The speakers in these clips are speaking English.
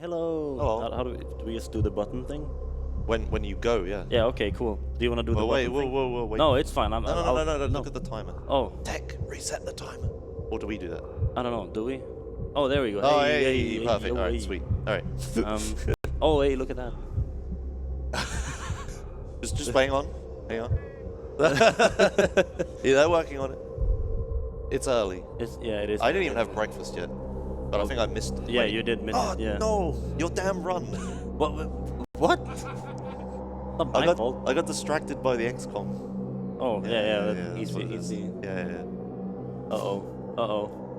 Hello. Hello. How do we just do the button thing? When you go, yeah. Yeah. Okay. Cool. Do you want to do the button thing? Whoa, wait. No, it's fine. No, look at the timer. Oh. Tech, reset the timer. Or do we do that? I don't know. Do we? Oh, there we go. Oh, hey, perfect. All Alright, sweet. Alright. Oh, hey, look at that. just hang on. Hang on. Yeah, they're working on it. It's early. Yeah, it is. I didn't even have breakfast yet. But I think I missed it. Yeah, you did miss it, yeah. No! Your damn run! What? Not my fault. I got distracted by the XCOM. Oh, yeah, easy. Yeah. Uh-oh.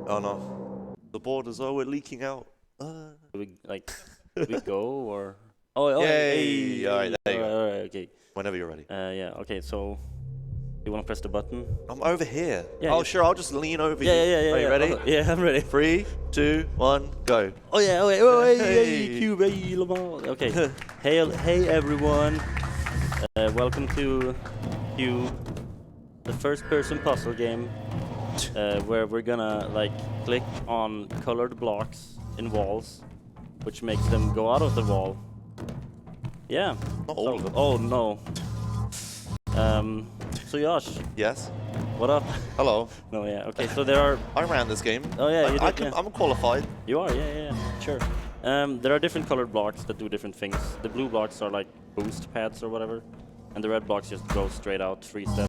Oh no. The borders, we're leaking out. Do we go or? Oh, Yay! Hey. Alright, there you go. Alright, okay. Whenever you're ready. Yeah, okay, so you want to press the button? I'm over here. Yeah, oh, sure, I'll just lean over you. Yeah. Are you ready? Yeah, I'm ready. 3, 2, 1, go. Oh yeah, hey, Q.U.B.E, Lamar. Okay. hey everyone. Welcome to Q, the first-person puzzle game, where we're gonna click on colored blocks in walls, which makes them go out of the wall. Yeah. Not all of them. Oh no. So Josh. Yes. What up? Hello. No, yeah. Okay, so there are. I ran this game. Oh yeah, you did. I'm qualified. You are, yeah, sure. There are different colored blocks that do different things. The blue blocks are like boost pads or whatever, and the red blocks just go straight out 3 steps.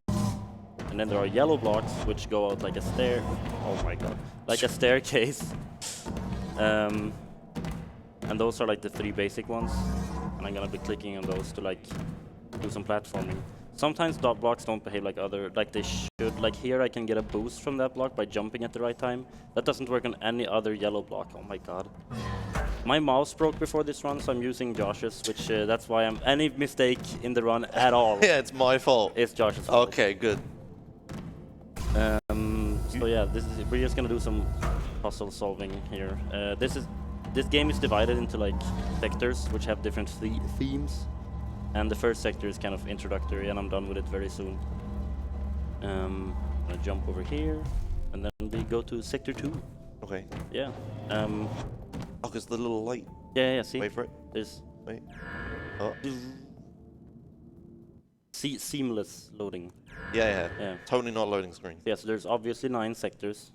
And then there are yellow blocks which go out like a stair. Oh my god, like a staircase. And those are like the 3 basic ones, and I'm gonna be clicking on those to do some platforming. Sometimes dot blocks don't behave like they should. Like here I can get a boost from that block by jumping at the right time. That doesn't work on any other yellow block. Oh my god. My mouse broke before this run, so I'm using Josh's, which that's why any mistake in the run at all. Yeah, it's my fault. It's Josh's fault. Okay, good. So yeah, we're just gonna do some puzzle solving here. This game is divided into sectors which have different themes. And the first sector is kind of introductory, and I'm done with it very soon. I'm gonna jump over here, and then we go to sector 2. Okay. Yeah. Oh, because the little light. Yeah, see? Wait for it. There's... Wait. Oh. Seamless loading. Yeah. Yeah. Totally not loading screen. Yeah, so there's obviously 9 sectors.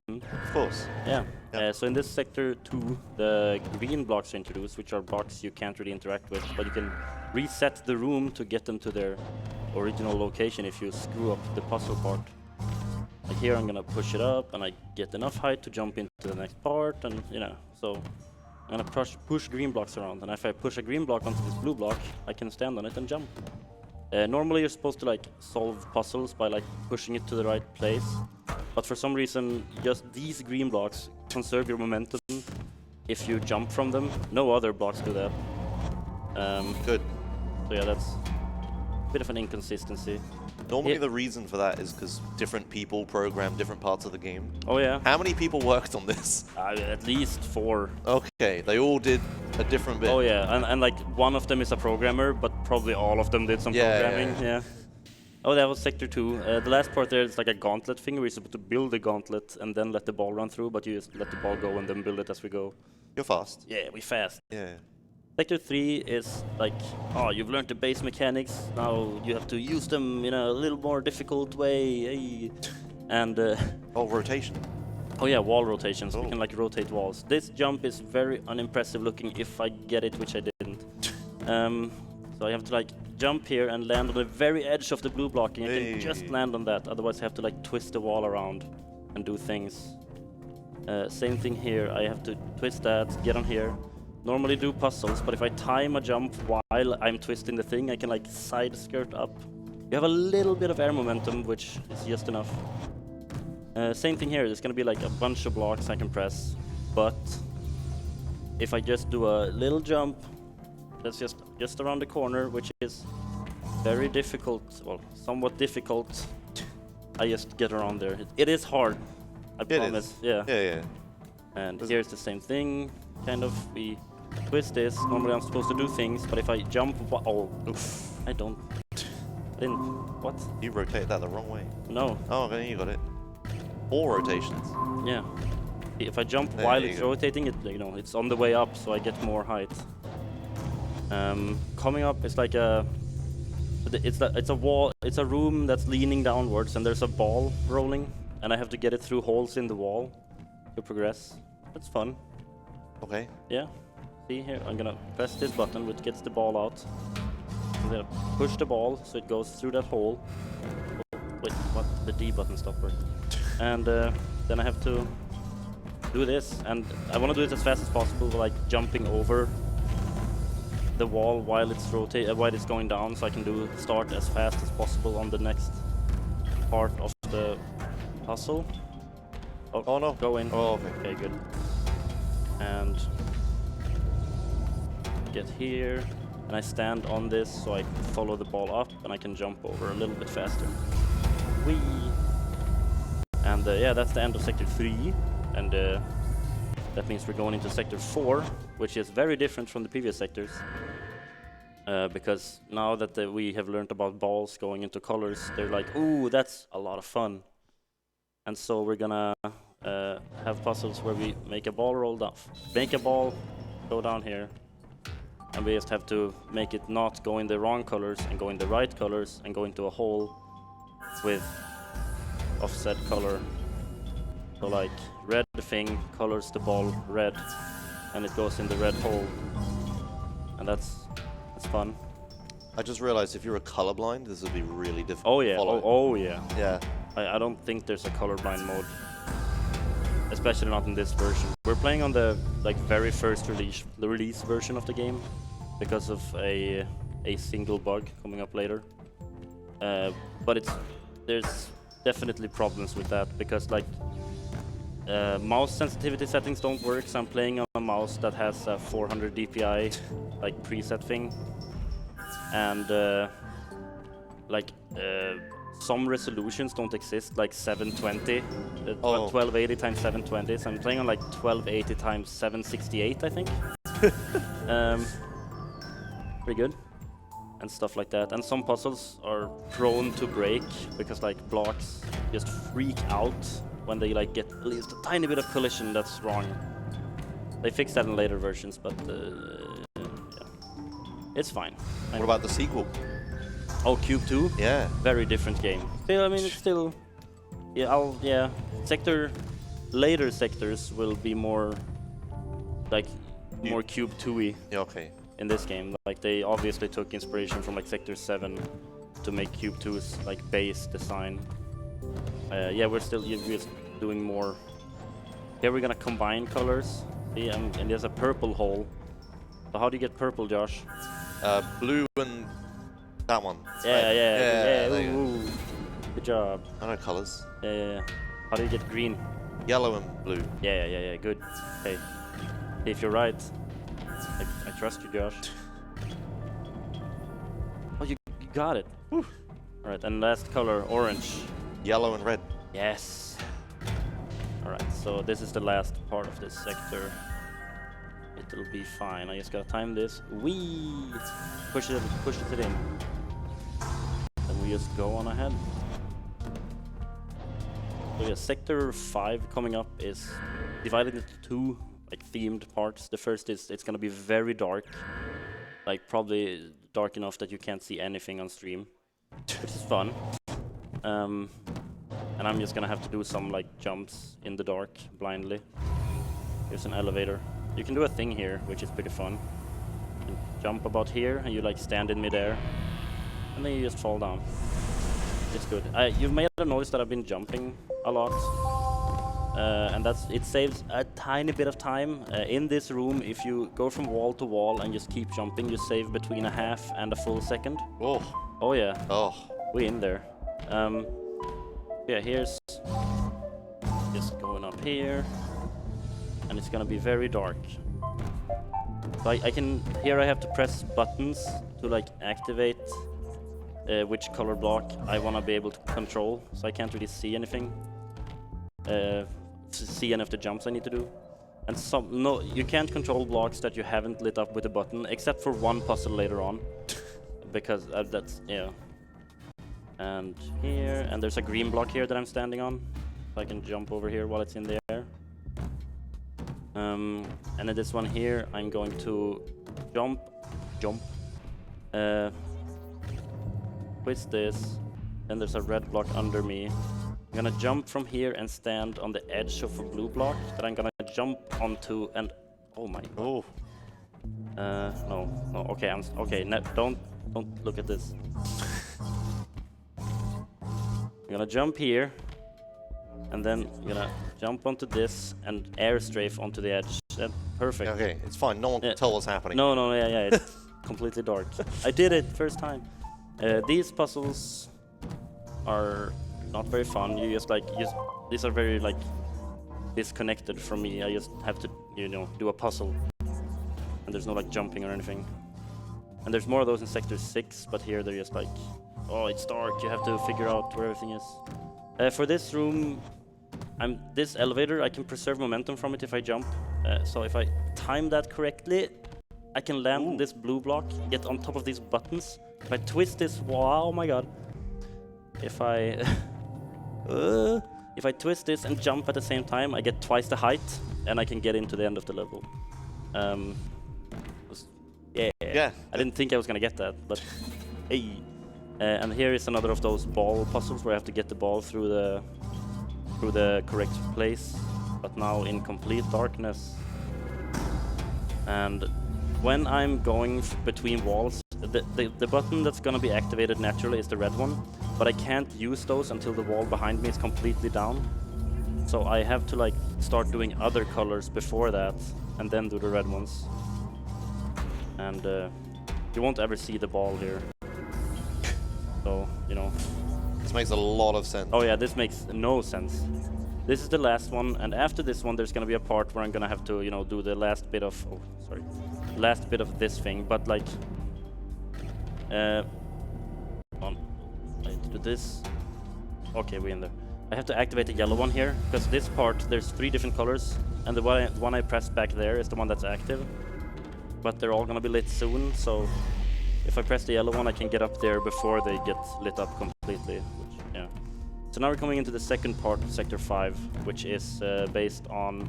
Of course. Yeah. So in this sector 2, the green blocks are introduced, which are blocks you can't really interact with, but you can reset the room to get them to their original location if you screw up the puzzle part. Like here I'm gonna push it up, and I get enough height to jump into the next part, and so I'm gonna push green blocks around, and if I push a green block onto this blue block, I can stand on it and jump. Normally you're supposed to solve puzzles by pushing it to the right place, but for some reason just these green blocks conserve your momentum if you jump from them. No other blocks do that. Good. So yeah, that's a bit of an inconsistency. Normally the reason for that is because different people program different parts of the game. Oh yeah. How many people worked on this? At least 4. Okay, they all did a different bit. Oh yeah, and one of them is a programmer, but probably all of them did some programming. Yeah. Oh, that was sector 2. The last part there is like a gauntlet thing where you're supposed to build a gauntlet and then let the ball run through, but you just let the ball go and then build it as we go. You're fast. Yeah, we fast. Yeah. Sector 3 is you've learned the base mechanics, now you have to use them in a little more difficult way. Hey. And rotation. Oh yeah, wall rotations. Oh. We can rotate walls. This jump is very unimpressive looking if I get it, which I didn't. So I have to jump here and land on the very edge of the blue block, and I can just land on that. Otherwise I have to twist the wall around and do things. Same thing here. I have to twist that, get on here. Normally do puzzles, but if I time a jump while I'm twisting the thing, I can side skirt up. You have a little bit of air momentum, which is just enough. Same thing here. There's gonna be a bunch of blocks I can press, but if I just do a little jump, that's just around the corner, which is very difficult. Well, somewhat difficult. I just get around there. It is hard. I promise. Yeah. Yeah. And here's the same thing. Kind of. We twist this. Normally I'm supposed to do things, but if I jump, I didn't. What? You rotated that the wrong way. No. Oh, okay, you got it. 4 rotations. Yeah. If I jump There while you it's go. rotating, it's on the way up, so I get more height. Coming up is like it's a wall, it's a room that's leaning downwards, and there's a ball rolling, and I have to get it through holes in the wall to progress. That's fun. Okay. Yeah. See here, I'm gonna press this button, which gets the ball out. I'm gonna push the ball so it goes through that hole. Oh, wait, what? The D button stopped working. And then I have to do this, and I want to do it as fast as possible, like jumping over the wall while it's while it's going down, so I can start as fast as possible on the next part of the puzzle. Oh no. Go in. Oh, okay. Okay, good. And get here, and I stand on this so I follow the ball up, and I can jump over a little bit faster. Whee! And yeah, that's the end of Sector 3, and that means we're going into Sector 4, which is very different from the previous sectors. Because now that we have learned about balls going into colors, they're like, ooh, that's a lot of fun. And so we're gonna have puzzles where we make a ball roll down, make a ball go down here, and we just have to make it not go in the wrong colors and go in the right colors and go into a hole with offset color. So like red thing colors the ball red, and it goes in the red hole, and that's fun. I just realized if you're a colorblind, this would be really difficult. Oh yeah, to follow. oh yeah. Yeah. I don't think there's a colorblind mode, especially not in this version. We're playing on the very first release version of the game because of a single bug coming up later. But there's definitely problems with that because mouse sensitivity settings don't work. So I'm playing on a mouse that has a 400 DPI preset thing, and some resolutions don't exist, like 720, 1280 times 720. So I'm playing on 1280 times 768, I think. Pretty good, and stuff like that. And some puzzles are prone to break because blocks just freak out when they get at least a tiny bit of collision that's wrong. They fix that in later versions, but yeah, it's fine. What about the sequel? Oh, Q.U.B.E? Yeah. Very different game. Still, I mean, it's still... Yeah, later sectors will be more... more Q.U.B.E Yeah, okay. in this game. They obviously took inspiration from Sector 7 to make Q.U.B.E.'s base design. Yeah, we're just doing more. Here we're gonna combine colors. See, and there's a purple hole. So how do you get purple, Josh? Blue and that one. Yeah. There you go. Ooh. Good job. I know colors. Yeah. How do you get green? Yellow and blue. Yeah. Good. Hey, if you're right, I trust you, Josh. Oh, you got it. Whew. All right, and last color, orange. Yellow and red. Yes. All right, so this is the last part of this sector. It'll be fine. I just gotta time this. Whee! Push it in. And we just go on ahead. So yeah, Sector 5 coming up is divided into two themed parts. The first is it's gonna be very dark, probably dark enough that you can't see anything on stream, which is fun. And I'm just gonna have to do some jumps in the dark blindly. Here's an elevator. You can do a thing here, which is pretty fun. You can jump about here, and you stand in midair, and then you just fall down. It's good. You may have noticed that I've been jumping a lot, and it saves a tiny bit of time. In this room, if you go from wall to wall and just keep jumping, you save between a half and a full second. Oh yeah. Oh. We're in there. Yeah, here's just going up here, and it's gonna be very dark. So here I have to press buttons to activate which color block I wanna be able to control. So I can't really see anything, to see any of the jumps I need to do. And you can't control blocks that you haven't lit up with a button, except for one puzzle later on, because that's And here, and there's a green block here that I'm standing on, so I can jump over here while it's in the air. And in this one here, I'm going to jump, twist this, then there's a red block under me. I'm gonna jump from here and stand on the edge of a blue block that I'm gonna jump onto and... Oh my god. Oh. No, okay, don't look at this. I'm gonna jump here, and then I'm gonna jump onto this and air strafe onto the edge. Perfect. Okay, it's fine. No one can tell what's happening. No, yeah, it's completely dark. I did it first time. These puzzles are not very fun. These are very like disconnected from me. I just have to, do a puzzle, and there's no like jumping or anything. And there's more of those in Sector 6, but here they're just like, oh, it's dark. You have to figure out where everything is. For this room, this elevator, I can preserve momentum from it if I jump. So if I time that correctly, I can land on this blue block, get on top of these buttons. If I twist this, oh my god. If I if I twist this and jump at the same time, I get twice the height, and I can get into the end of the level. Yeah. I didn't think I was gonna get that, but hey. And here is another of those ball puzzles where I have to get the ball through the correct place, but now in complete darkness. And when I'm going between walls, the button that's gonna be activated naturally is the red one, but I can't use those until the wall behind me is completely down. So I have to like start doing other colors before that, and then do the red ones. And you won't ever see the ball here. So, This makes a lot of sense. Oh yeah, this makes no sense. This is the last one, and after this one there's gonna be a part where I'm gonna have to, do the last bit of... Oh, sorry. Last bit of this thing, but like... I have to do this. Okay, we're in there. I have to activate the yellow one here, because this part, there's 3 different colors, and the one I pressed back there is the one that's active. But they're all gonna be lit soon, so... If I press the yellow one, I can get up there before they get lit up completely, which, yeah. So now we're coming into the second part of Sector 5, which is based on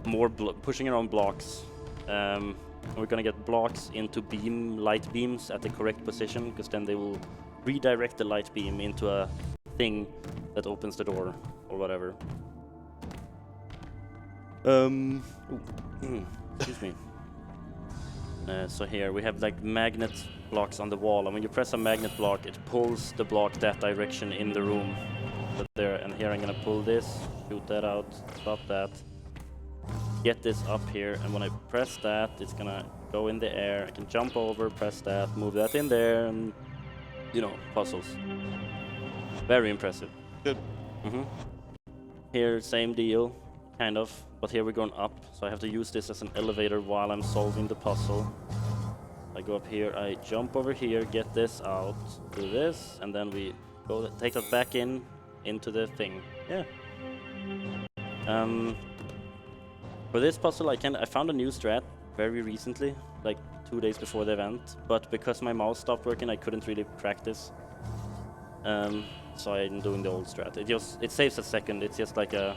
more pushing around blocks. We're gonna get blocks into light beams at the correct position, because then they will redirect the light beam into a thing that opens the door, or whatever. Excuse me. So here we have like magnet blocks on the wall, and when you press a magnet block, it pulls the block that direction in the room. But there, and here I'm gonna pull this, shoot that out, stop that, get this up here, and when I press that, it's gonna go in the air. I can jump over, press that, move that in there, and puzzles. Very impressive. Good. Here, same deal. Kind of, but here we're going up, so I have to use this as an elevator while I'm solving the puzzle. I go up here, I jump over here, get this out, do this, and then we go take that back into the thing. Yeah. For this puzzle, I found a new strat very recently, like 2 days before the event, but because my mouse stopped working, I couldn't really practice. So I'm doing the old strat. It saves a second. It's just like a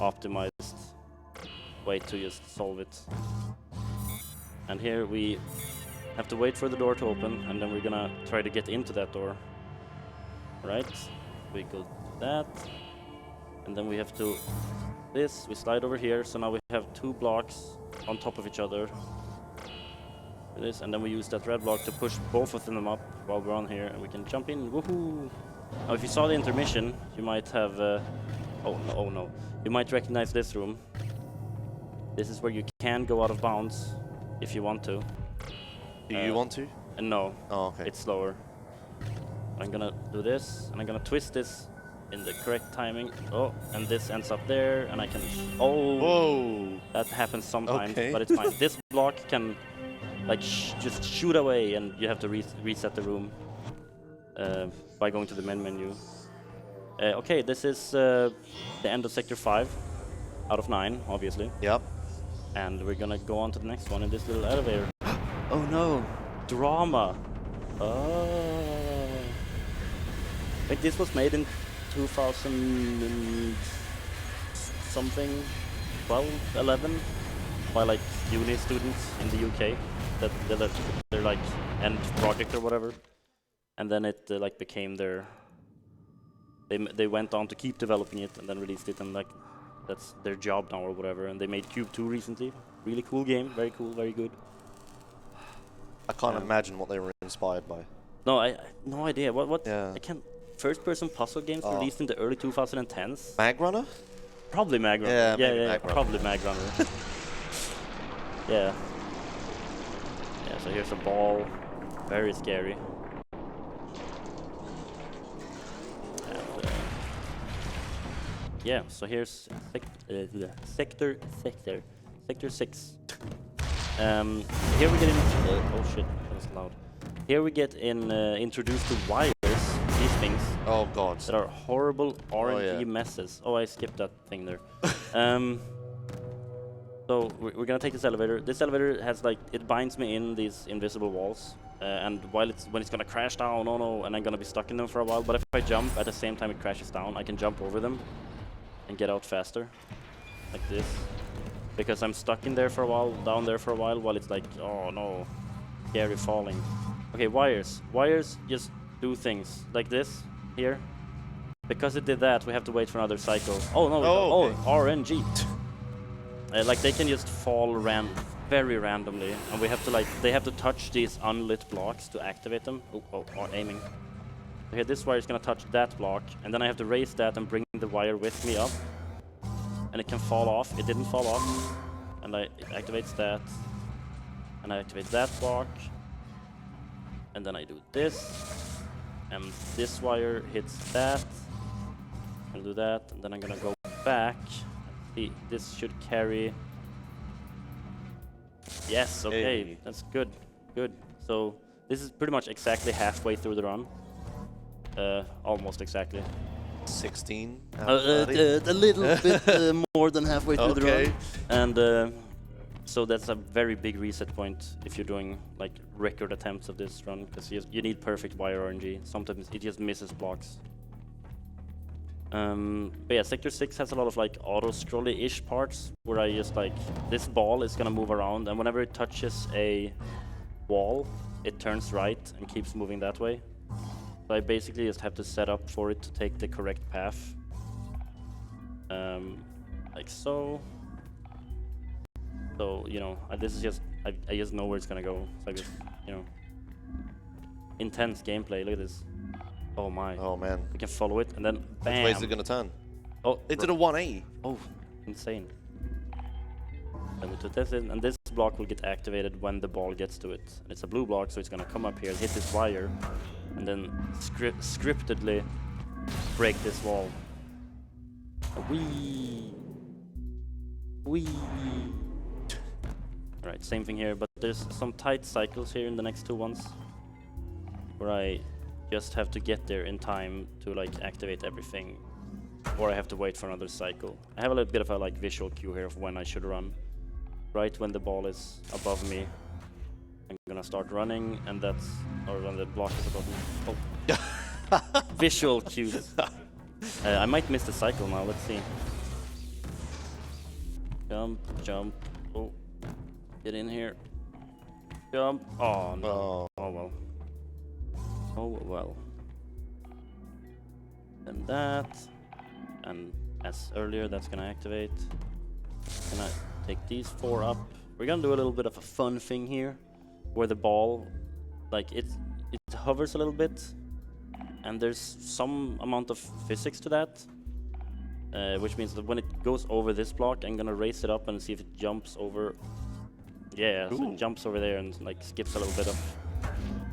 optimized way to just solve it. And here we have to wait for the door to open, and then we're gonna try to get into that door. Right? We go to that, and then we have to we slide over here, so now we have 2 blocks on top of each other. This, and then we use that red block to push both of them up while we're on here, and we can jump in. Woohoo! Now if you saw the intermission, you might have oh no. You might recognize this room. This is where you can go out of bounds if you want to. Do you want to? No. Oh, okay. It's slower. I'm gonna do this, and I'm gonna twist this in the correct timing. Oh, and this ends up there, and I can... Oh! Whoa! That happens sometimes, Okay. but it's fine. This block can like just shoot away, and you have to reset the room by going to the main menu. Okay, this is the end of Sector 5, out of 9, obviously. Yep. And we're gonna go on to the next one in this little elevator. Oh no! Drama! Oh! Like this was made in 2000 and something, 12, 11? by like uni students in the UK that they're like end project or whatever, and then it like became their. They went on to keep developing it and then released it, and like that's their job now or whatever. And they made Q.U.B.E 2 recently. Really cool game, very cool, very good. I can't imagine what they were inspired by. No, I no idea. What? Yeah. I can't. First-person puzzle games released in the early 2010s. Mag Runner? Probably Mag Runner. Yeah, yeah, Mag Runner. probably Mag Runner. Yeah. Yeah. So here's a ball. Very scary. And, yeah. So here's sector 6. Here we get in. Oh shit, that was loud. Here we get in introduced to wires. These things. Oh god. That are horrible RNG yeah. messes. Oh, I skipped that thing there. So we're gonna take this elevator. This elevator has like it binds me in these invisible walls, and when it's gonna crash down, oh no, and I'm gonna be stuck in them for a while. But if I jump at the same time it crashes down, I can jump over them and get out faster, like this. Because I'm stuck in there for a while, down there for a while it's like, oh no, scary falling. Okay, wires. Wires just do things like this here. Because it did that, we have to wait for another cycle. Oh no! Okay. RNG. Like they can just fall very randomly, and we have to they have to touch these unlit blocks to activate them. Oh, aiming. Okay, this wire is gonna touch that block, and then I have to raise that and bring the wire with me up, and it can fall off. It didn't fall off, and it activates that, and I activate that block, and then I do this, and this wire hits that. I'll do that, and then I'm gonna go back. See, this should carry. Yes, okay, Hey. that's good, good. So this is pretty much exactly halfway through the run. Almost exactly. 16. A little bit more than halfway through the run. And so that's a very big reset point if you're doing like record attempts of this run, because you need perfect wire RNG. Sometimes it just misses blocks. But yeah, Sector 6 has a lot of like auto-scrolly-ish parts where I just like, this ball is gonna move around, and whenever it touches a wall, it turns right and keeps moving that way. So I basically just have to set up for it to take the correct path. Like so. So, you know, this is just, I just know where it's gonna go. So I just, you know, intense gameplay, look at this. Oh my. Oh man. We can follow it and then bam. Which way is it gonna turn? Oh, it did a 180. Oh, insane. Then we took this in, and this block will get activated when the ball gets to it. And it's a blue block, so it's gonna come up here and hit this wire, and then scriptedly break this wall. Wee. Alright, same thing here, but there's some tight cycles here in the next two ones, where I just have to get there in time to like activate everything, or I have to wait for another cycle. I have a little bit of a like visual cue here of when I should run. Right when the ball is above me, I'm gonna start running, and that's, or when the block is above me. Oh. Visual cues. I might miss the cycle now, let's see. Jump, jump, oh. Get in here. Jump, oh no, oh well. Oh well. And that, and as earlier, that's gonna activate. Gonna take these 4 up. We're gonna do a little bit of a fun thing here, where the ball, like it hovers a little bit, and there's some amount of physics to that, which means that when it goes over this block, I'm gonna raise it up and see if it jumps over. Yeah, so it jumps over there and like skips a little bit of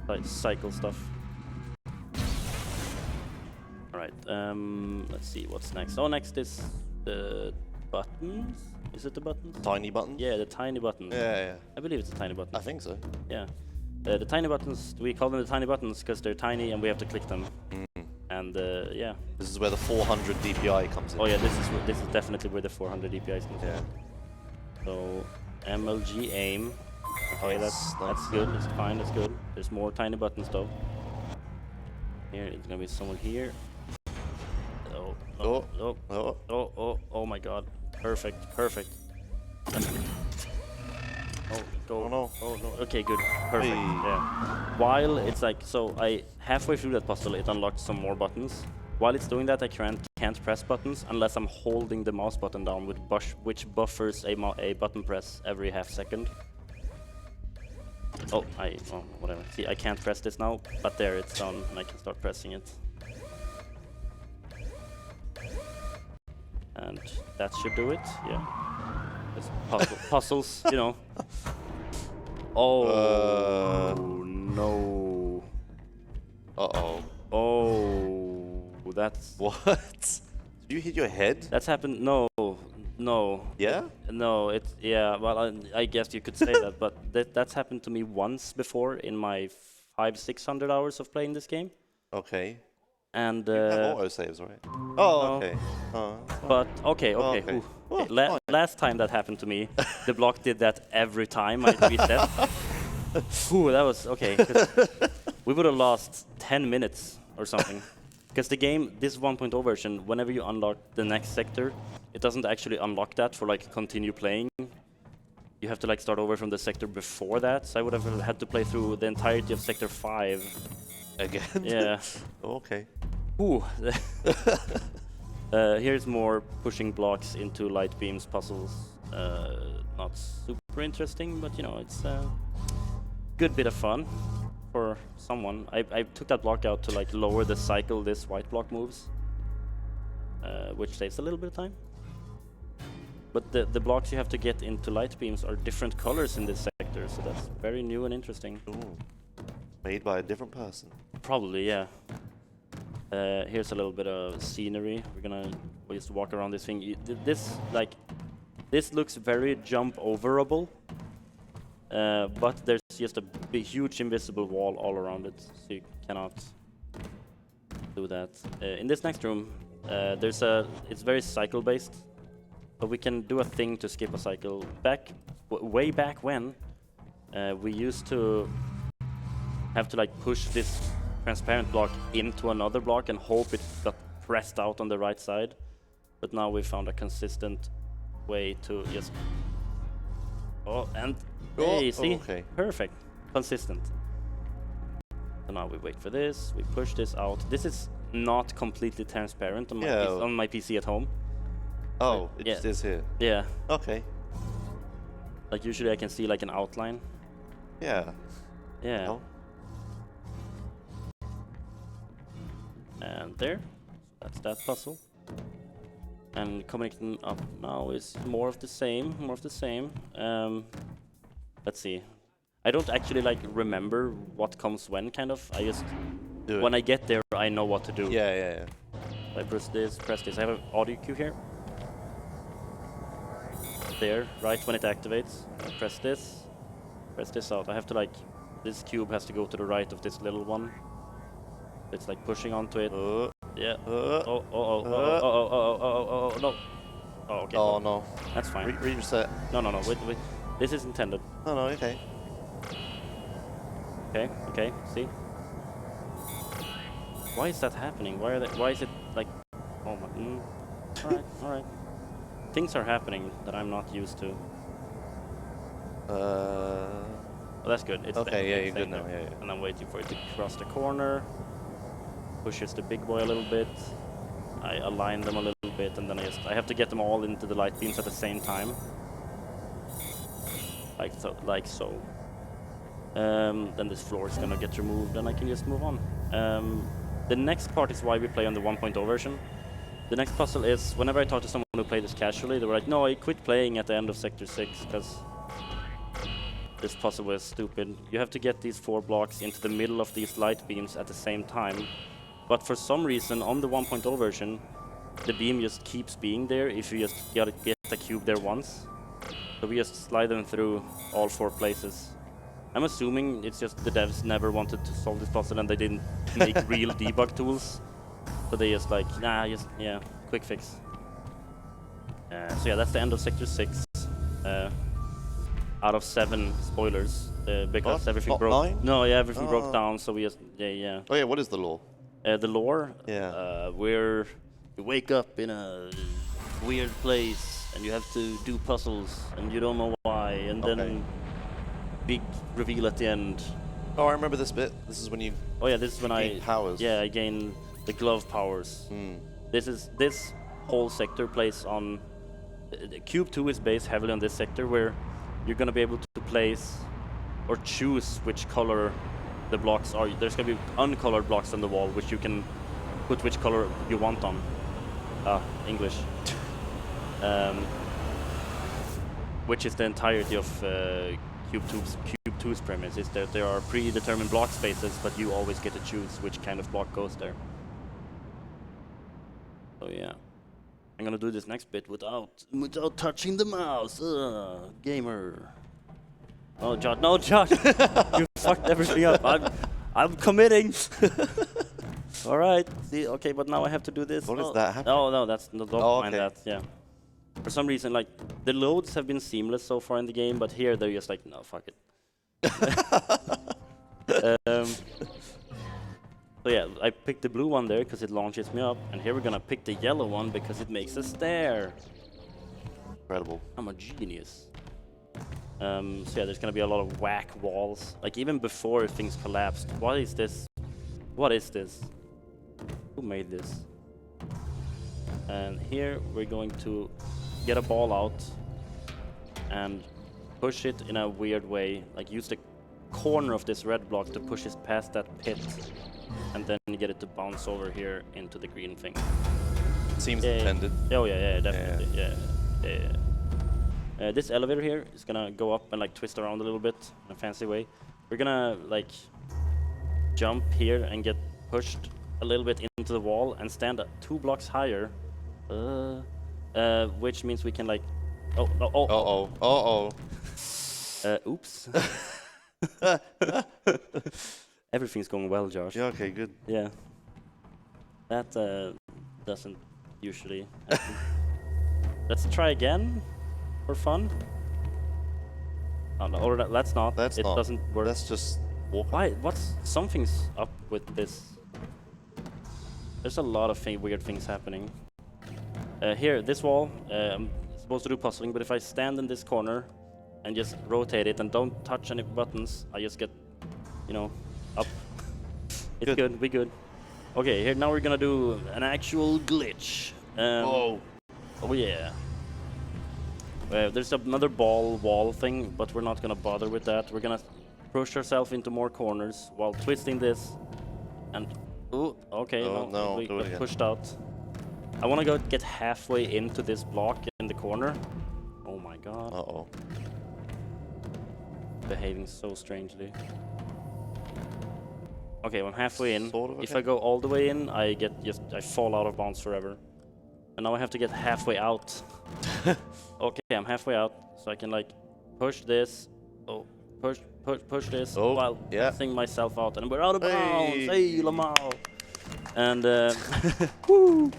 like cycle stuff. Alright, let's see what's next. Oh, next is the buttons. Is it the buttons? Tiny buttons? Yeah, the tiny buttons. Yeah. I believe it's a tiny button. I think so. Yeah. The tiny buttons, we call them the tiny buttons because they're tiny and we have to click them. And yeah. This is where the 400 DPI comes in. Oh yeah, this is definitely where the 400 DPI is going to Yeah. So MLG aim. Okay, that's good. It's fine. That's good. There's more tiny buttons though. Here it's gonna be someone here. Oh my God! Perfect. Oh, go. Oh no. Oh no. Okay, good. Perfect. Hey. Yeah. While it's like, so I halfway through that puzzle, it unlocked some more buttons. While it's doing that, I can't press buttons unless I'm holding the mouse button down, which buffers a button press every half second. Oh, whatever. See, I can't press this now, but there it's done, and I can start pressing it. And that should do it. Yeah. Puzzles, you know. Oh no. Uh-oh. Oh, that's What? Did you hit your head? that's happened. No, no. Yeah? No, it's yeah. Well, I guess you could say that, but that's happened to me once before in my 500-600 hours of playing this game. Okay. And You have autosaves, right? Oh, no. okay. But okay. Okay. Ooh. Oh, Okay, fine. last time that happened to me, the block did that every time I reset. Ooh, that was okay. 'Cause we would have lost 10 minutes or something. Because the game, this 1.0 version, whenever you unlock the next sector, it doesn't actually unlock that for like continue playing. You have to like start over from the sector before that. So I would have had to play through the entirety of sector 5. Again? Yeah. Okay. Ooh. Here's more pushing blocks into light beams puzzles. Not super interesting, but you know, it's a good bit of fun for someone. I took that block out to like lower the cycle this white block moves, which saves a little bit of time. But the blocks you have to get into light beams are different colors in this sector, so that's very new and interesting. Ooh. Made by a different person. Probably, yeah. Here's a little bit of scenery. We'll just walk around this thing. This looks very jump overable, but there's just a huge invisible wall all around it, so you cannot do that. In this next room, it's very cycle based, but we can do a thing to skip a cycle. Way back when, we used to have to like push this transparent block into another block and hope it got pressed out on the right side. But now we found a consistent way to just... Hey, see? Okay. Perfect. Consistent. So now we wait for this, we push this out. This is not completely transparent on my PC at home. Oh, it just is here. Yeah. Okay. Like usually I can see like an outline. Yeah. Yeah. Oh. And there, that's that puzzle. And connecting up now is more of the same, let's see. I don't actually like remember what comes when, kind of. I just, when I get there, I know what to do. Yeah. I press this. I have an audio cue here. There, right when it activates. I press this out. I have to like, this cube has to go to the right of this little one. It's like pushing onto it. Yeah. No. Oh, okay. Oh no. That's fine. Reset. No. Wait. This is intended. No, okay. Okay. See. Why is that happening? Why is it like? Oh my. All right. Things are happening that I'm not used to. Well, that's good. It's okay. there. Yeah, you're good now. Yeah. And I'm waiting for it to cross the corner. Pushes the big boy a little bit. I align them a little bit, and then I have to get them all into the light beams at the same time. Like so. Then this floor is gonna get removed, and I can just move on. The next part is why we play on the 1.0 version. The next puzzle is, whenever I talk to someone who played this casually, they were like, no, I quit playing at the end of Sector 6, because this puzzle was stupid. You have to get these 4 blocks into the middle of these light beams at the same time. But for some reason, on the 1.0 version, the beam just keeps being there if you just get the cube there once. So we just slide them through all 4 places. I'm assuming it's just the devs never wanted to solve this puzzle and they didn't make real debug tools. So they just like, quick fix. So yeah, that's the end of Sector 6. Out of 7 spoilers, because everything broke. 9? No, yeah, everything broke down, so we just, yeah. Oh yeah, what is the law? The lore? Yeah. Where you wake up in a weird place and you have to do puzzles and you don't know why, and then big reveal at the end. Oh, I remember this bit. This is when you. Oh yeah, this is when gain powers. Yeah, I gain the glove powers. This whole sector plays on. Cube 2 is based heavily on this sector where you're gonna be able to place or choose which color the blocks are. There's gonna be uncolored blocks on the wall which you can put which color you want on. English. Which is the entirety of Cube 2's premise, is that there are predetermined block spaces, but you always get to choose which kind of block goes there. So yeah. I'm gonna do this next bit without touching the mouse. Gamer. Oh, Josh! No, Josh! You fucked everything up. I'm committing. All right. See, okay, but now I have to do this. What is that happening? No, that's don't mind okay. that. Yeah. For some reason, like the loads have been seamless so far in the game, but here they're just like, no, fuck it. So yeah, I picked the blue one there because it launches me up, and here we're gonna pick the yellow one because it makes a stair. Incredible. I'm a genius. So yeah, there's gonna be a lot of whack walls, like even before things collapsed. What is this? What is this? Who made this? And here we're going to get a ball out and push it in a weird way, like use the corner of this red block to push it past that pit. And then you get it to bounce over here into the green thing. Seems intended. Oh yeah, definitely. Yeah. This elevator here is gonna go up and like twist around a little bit in a fancy way. We're gonna like jump here and get pushed a little bit into the wall and stand 2 blocks higher. Which means we can like. Oops. Everything's going well, Josh. Yeah, okay, good. Yeah. That doesn't usually happen. Let's try again for fun. Oh, no, or let's not. It doesn't work. Let's just walk. Why? Something's up with this. There's a lot of weird things happening. Here, this wall, I'm supposed to do puzzling, but if I stand in this corner and just rotate it and don't touch any buttons, I just get, up. It's good. We good. Okay, here now we're gonna do an actual glitch. Whoa. Oh yeah. There's another wall thing, but we're not gonna bother with that. We're gonna push ourselves into more corners while twisting this. And we got pushed out. I wanna get halfway into this block in the corner. Oh my god. Uh-oh. Behaving so strangely. Okay, I'm halfway in. Sort of, If okay. I go all the way in, I fall out of bounds forever. And now I have to get halfway out. Okay, I'm halfway out, so I can like push this. Push this while pressing myself out, and we're out of bounds. Hey, Lamau! And woo!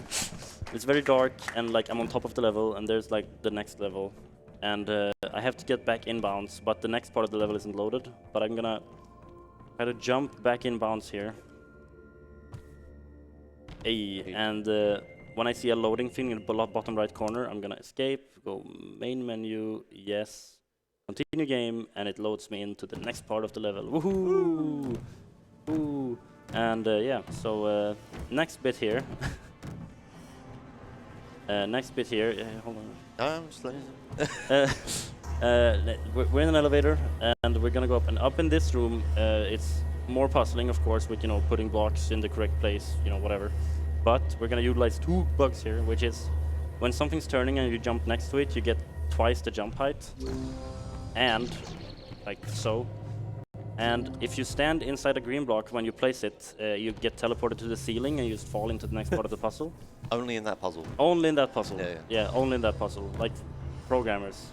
It's very dark, and like I'm on top of the level, and there's like the next level, and I have to get back in bounds, but the next part of the level isn't loaded. But I'm gonna try to jump back in bounds here. Hey. And when I see a loading thing in the bottom right corner, I'm gonna escape, go main menu, yes, continue game, and it loads me into the next part of the level. Woohoo! Woo! And yeah, so next bit here. Hold on. I'm just like. We're in an elevator, and we're gonna go up. And up in this room, it's more puzzling, of course, with putting blocks in the correct place, whatever. But we're gonna utilize 2 bugs here, which is when something's turning and you jump next to it, you get twice the jump height, and like so. And if you stand inside a green block when you place it, you get teleported to the ceiling and you just fall into the next part of the puzzle. Only in that puzzle. Only in that puzzle. Yeah. Only in that puzzle. Like programmers,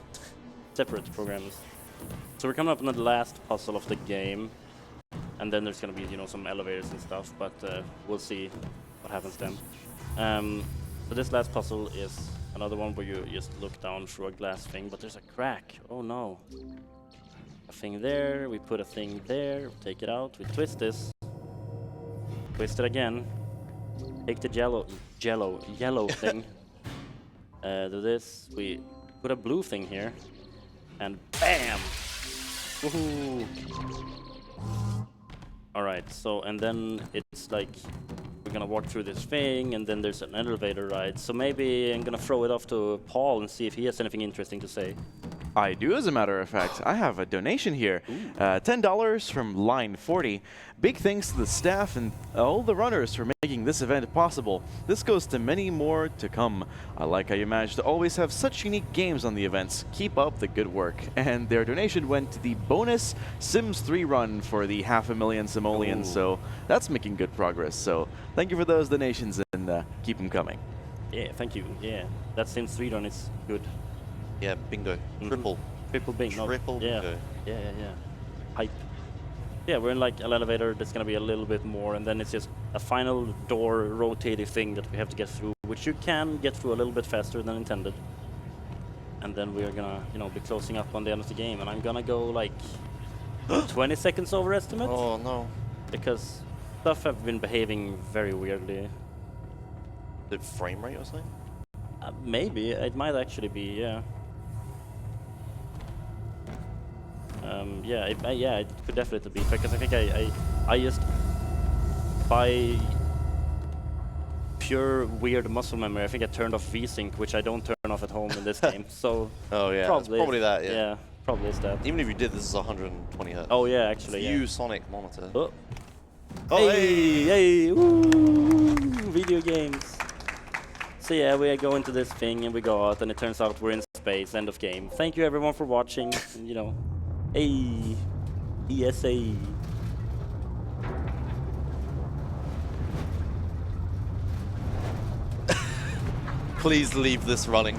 separate programmers. So we're coming up on the last puzzle of the game, and then there's gonna be some elevators and stuff, but we'll see what happens then. So this last puzzle is another one where you just look down through a glass thing, but there's a crack. Oh no. A thing there, we put a thing there, take it out, we twist this, twist it again, take the yellow thing, do this, we put a blue thing here, and BAM! Woohoo! Alright, so, and then it's like, we're gonna walk through this thing, and then there's an elevator ride. So maybe I'm gonna throw it off to Paul and see if he has anything interesting to say. I do, as a matter of fact. I have a donation here. $10 from line 40. Big thanks to the staff and all the runners for making this event possible. This goes to many more to come. I like how you managed to always have such unique games on the events. Keep up the good work. And their donation went to the bonus Sims 3 run for the 500,000 simoleons. So that's making good progress. So thank you for those donations, and keep them coming. Yeah, thank you. Yeah, that Sims 3 run is good. Yeah, bingo. Triple. Triple bing. Triple yeah. bingo. Yeah. Hype. Yeah, we're in like an elevator. There's gonna be a little bit more, and then it's just a final door rotating thing that we have to get through, which you can get through a little bit faster than intended. And then we're gonna, be closing up on the end of the game, and I'm gonna go like 20 seconds over estimate. Oh no. Because stuff have been behaving very weirdly. The frame rate or something? Maybe it might actually be, yeah. Yeah, it could definitely be, because I think I just, by pure weird muscle memory, I think I turned off VSync, which I don't turn off at home in this game. So oh yeah, probably that. Yeah. Yeah, probably is that. Even if you did, this is 120 Hz. Oh yeah, actually. View Sonic monitor. Oh, Oh, hey, woo, video games. So yeah, we go into this thing and we go out, and it turns out we're in space. End of game. Thank you everyone for watching. And, hey, ESA. Please leave this running.